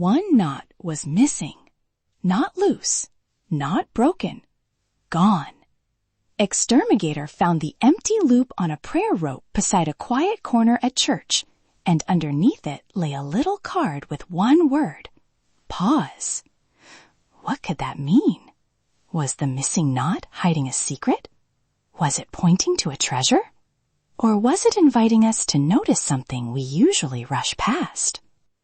one knot was missing. Not loose, not broken, gone. XTERMIGATOR found the empty loop on a prayer rope beside a quiet corner at church, and underneath it lay a little card with one word: pause. What could that mean? Was the missing knot hiding a secret? Was it pointing to a treasure? Or was it inviting us to notice something we usually rush past?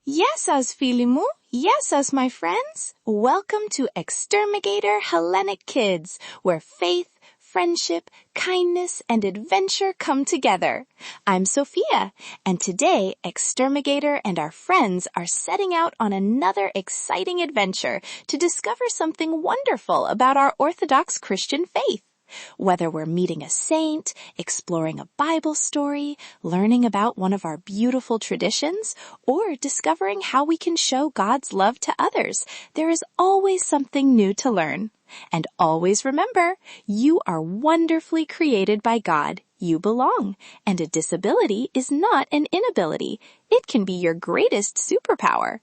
Yes, as Filimu. Yes, as my friends. Welcome to XTERMIGATOR Hellenic Kids, where faith, friendship, kindness, and adventure come together. I'm Sophia, and today XTERMIGATOR and our friends are setting out on another exciting adventure to discover something wonderful about our Orthodox Christian faith. Whether we're meeting a saint, exploring a Bible story, learning about one of our beautiful traditions, or discovering how we can show God's love to others, there is always something new to learn. And always remember, you are wonderfully created by God. You belong, and a disability is not an inability. It can be your greatest superpower.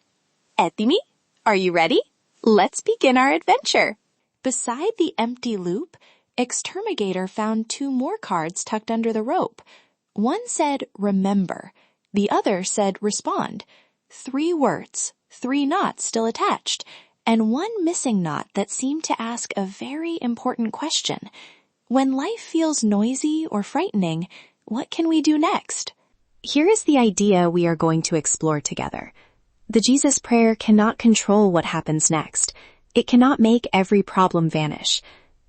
Έτοιμοι? Are you ready? Let's begin our adventure. Beside the empty loop, XTERMIGATOR found two more cards tucked under the rope. One said, remember. The other said, respond. 3 words, 3 knots still attached, and one missing knot that seemed to ask a very important question. When life feels noisy or frightening, what can we do next? Here is the idea we are going to explore together. The Jesus prayer cannot control what happens next. It cannot make every problem vanish.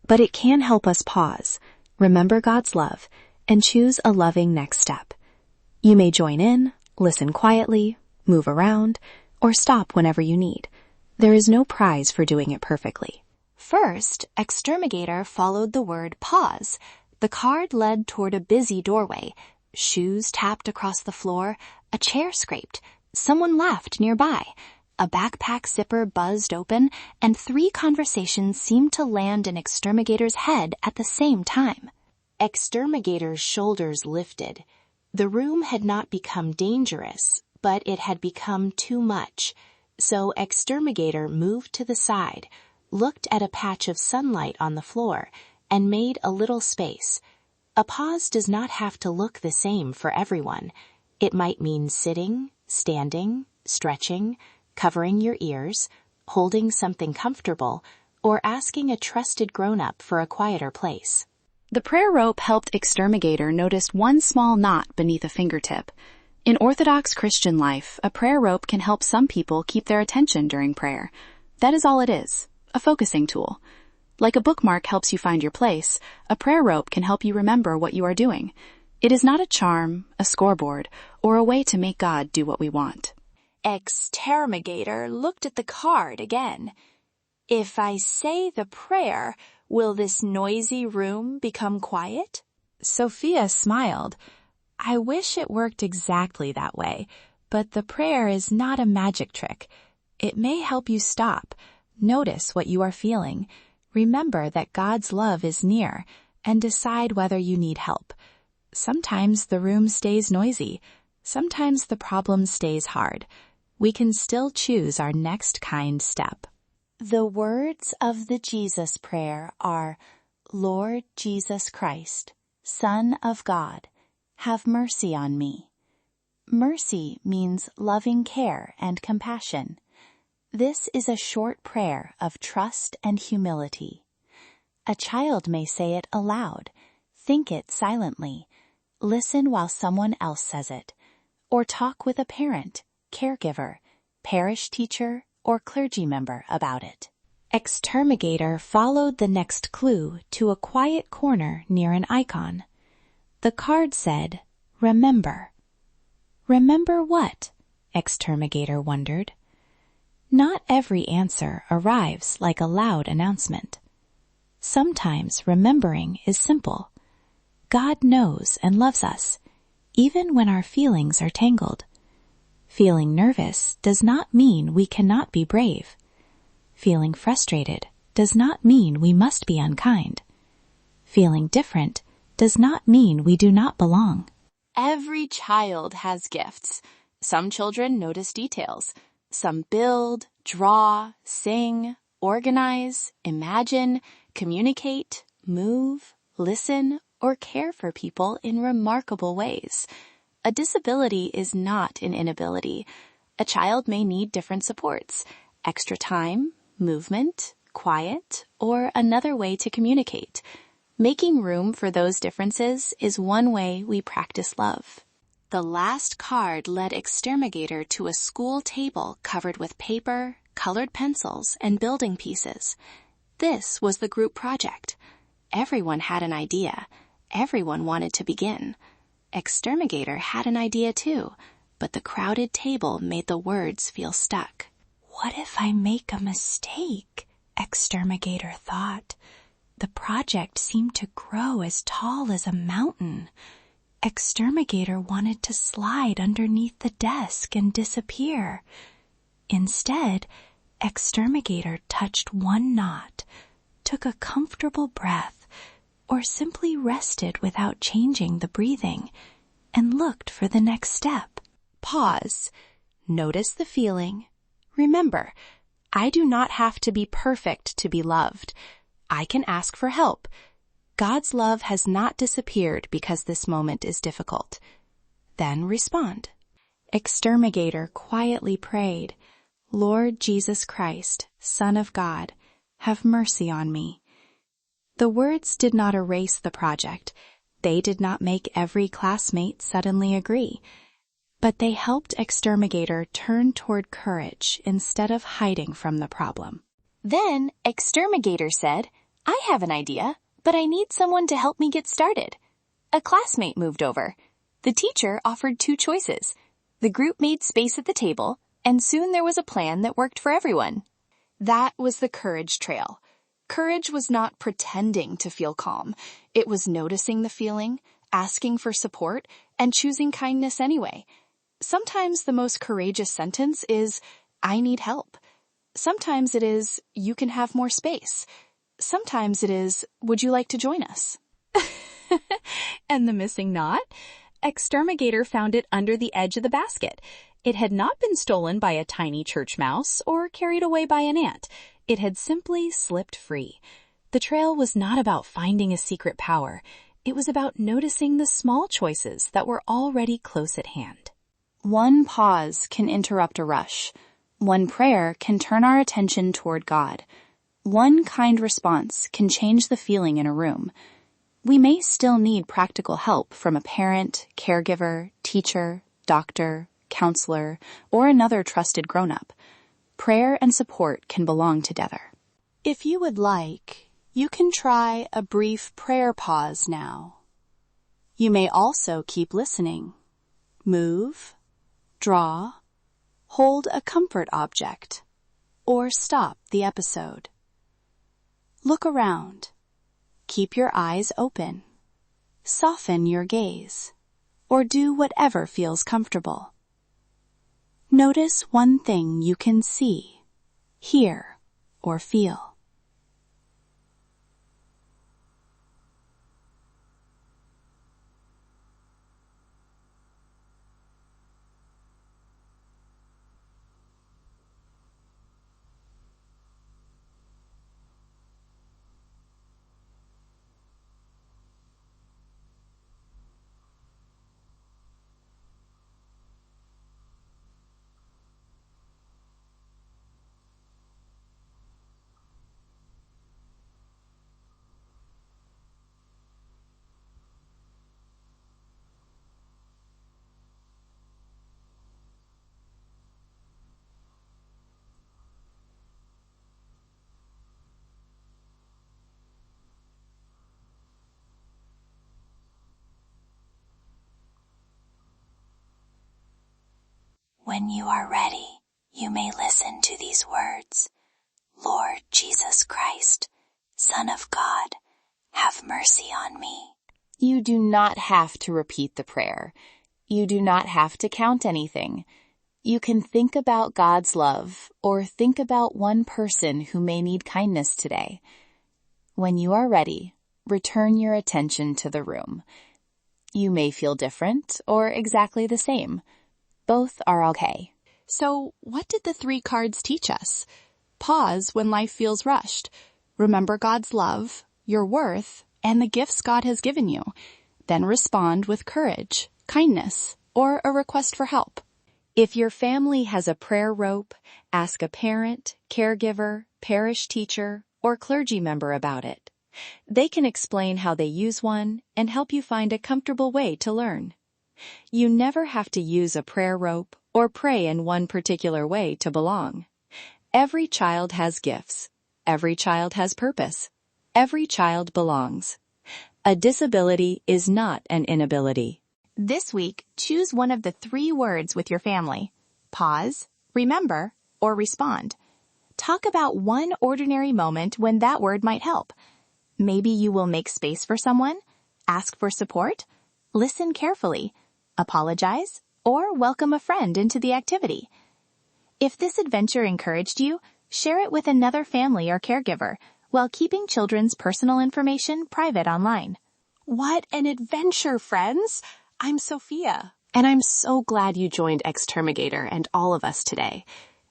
But it can help us pause, remember God's love, and choose a loving next step. You may join in, listen quietly, move around, or stop whenever you need. There is no prize for doing it perfectly. First, XTERMIGATOR followed the word pause. The card led toward a busy doorway. Shoes tapped across the floor, a chair scraped, someone laughed nearby. A backpack zipper buzzed open, and 3 conversations seemed to land in XTERMIGATOR's head at the same time. XTERMIGATOR's shoulders lifted. The room had not become dangerous, but it had become too much. So XTERMIGATOR moved to the side, looked at a patch of sunlight on the floor, and made a little space. A pause does not have to look the same for everyone. It might mean sitting, standing, stretching, covering your ears, holding something comfortable, or asking a trusted grown-up for a quieter place. The prayer rope helped XTERMIGATOR notice one small knot beneath a fingertip. In Orthodox Christian life, a prayer rope can help some people keep their attention during prayer. That is all it is, a focusing tool. Like a bookmark helps you find your place, a prayer rope can help you remember what you are doing. It is not a charm, a scoreboard, or a way to make God do what we want. XTERMIGATOR looked at the card again. If I say the prayer, will this noisy room become quiet? Sophia smiled. I wish it worked exactly that way, but the prayer is not a magic trick. It may help you stop, notice what you are feeling, remember that God's love is near, and decide whether you need help. Sometimes the room stays noisy. Sometimes the problem stays hard. We can still choose our next kind step. The words of the Jesus prayer are, Lord Jesus Christ, Son of God, have mercy on me. Mercy means loving care and compassion. This is a short prayer of trust and humility. A child may say it aloud, think it silently, listen while someone else says it, or talk with a parent, caregiver, parish teacher, or clergy member about it. XTERMIGATOR followed the next clue to a quiet corner near an icon. The card said, remember. Remember what? XTERMIGATOR wondered. Not every answer arrives like a loud announcement. Sometimes remembering is simple. God knows and loves us, even when our feelings are tangled. Feeling nervous does not mean we cannot be brave. Feeling frustrated does not mean we must be unkind. Feeling different does not mean we do not belong. Every child has gifts. Some children notice details. Some build, draw, sing, organize, imagine, communicate, move, listen, or care for people in remarkable ways. A disability is not an inability. A child may need different supports, extra time, movement, quiet, or another way to communicate. Making room for those differences is one way we practice love. The last card led XTERMIGATOR to a school table covered with paper, colored pencils, and building pieces. This was the group project. Everyone had an idea. Everyone wanted to begin. XTERMIGATOR had an idea too, but the crowded table made the words feel stuck. What if I make a mistake? XTERMIGATOR thought. The project seemed to grow as tall as a mountain. XTERMIGATOR wanted to slide underneath the desk and disappear. Instead, XTERMIGATOR touched one knot, took a comfortable breath, or simply rested without changing the breathing, and looked for the next step. Pause. Notice the feeling. Remember, I do not have to be perfect to be loved. I can ask for help. God's love has not disappeared because this moment is difficult. Then respond. XTERMIGATOR quietly prayed, Lord Jesus Christ, Son of God, have mercy on me. The words did not erase the project. They did not make every classmate suddenly agree. But they helped XTERMIGATOR turn toward courage instead of hiding from the problem. Then XTERMIGATOR said, I have an idea, but I need someone to help me get started. A classmate moved over. The teacher offered 2 choices. The group made space at the table, and soon there was a plan that worked for everyone. That was the courage trail. Courage was not pretending to feel calm. It was noticing the feeling, asking for support, and choosing kindness anyway. Sometimes the most courageous sentence is, I need help. Sometimes it is, you can have more space. Sometimes it is, would you like to join us? And the missing knot? XTERMIGATOR found it under the edge of the basket. It had not been stolen by a tiny church mouse or carried away by an ant. It had simply slipped free. The trail was not about finding a secret power. It was about noticing the small choices that were already close at hand. One pause can interrupt a rush. One prayer can turn our attention toward God. One kind response can change the feeling in a room. We may still need practical help from a parent, caregiver, teacher, doctor, counselor, or another trusted grown-up. Prayer and support can belong together. If you would like, you can try a brief prayer pause now. You may also keep listening. Move, draw, hold a comfort object, or stop the episode. Look around. Keep your eyes open. Soften your gaze, or do whatever feels comfortable. Notice one thing you can see, hear, or feel. When you are ready, you may listen to these words. Lord Jesus Christ, Son of God, have mercy on me. You do not have to repeat the prayer. You do not have to count anything. You can think about God's love or think about one person who may need kindness today. When you are ready, return your attention to the room. You may feel different or exactly the same. Both are okay. So, what did the 3 cards teach us? Pause when life feels rushed. Remember God's love, your worth, and the gifts God has given you. Then respond with courage, kindness, or a request for help. If your family has a prayer rope, ask a parent, caregiver, parish teacher, or clergy member about it. They can explain how they use one and help you find a comfortable way to learn. You never have to use a prayer rope or pray in one particular way to belong. Every child has gifts. Every child has purpose. Every child belongs. A disability is not an inability. This week, choose one of the 3 words with your family. Pause, remember, or respond. Talk about one ordinary moment when that word might help. Maybe you will make space for someone, ask for support, listen carefully, apologize, or welcome a friend into the activity. If this adventure encouraged you, share it with another family or caregiver while keeping children's personal information private online. What an adventure, friends! I'm Sophia, and I'm so glad you joined XTERMIGATOR and all of us today.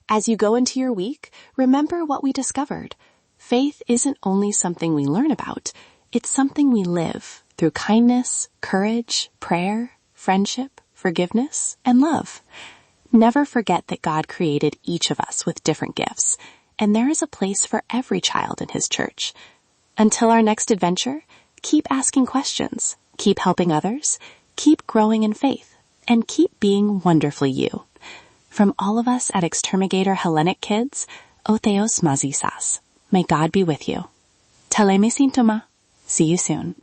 As you go into your week, remember what we discovered. Faith isn't only something we learn about, it's something we live through kindness, courage, prayer, friendship, forgiveness, and love. Never forget that God created each of us with different gifts, and there is a place for every child in His church. Until our next adventure, keep asking questions, keep helping others, keep growing in faith, and keep being wonderfully you. From all of us at XTERMIGATOR Hellenic Kids, O Theos Mazisas. May God be with you. Teleme sintoma. See you soon.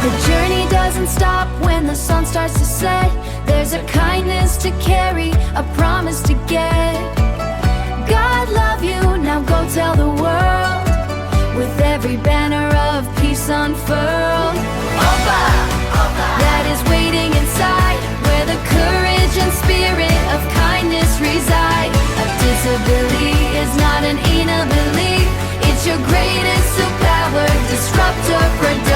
The journey doesn't stop when the sun starts to set. There's a kindness to carry, a promise to get. God love you, now go tell the world, with every banner of peace unfurled. Opa, Opa, that is waiting inside, where the courage and spirit of kindness reside. A disability is not an inability, it's your greatest superpower, disruptor, predator.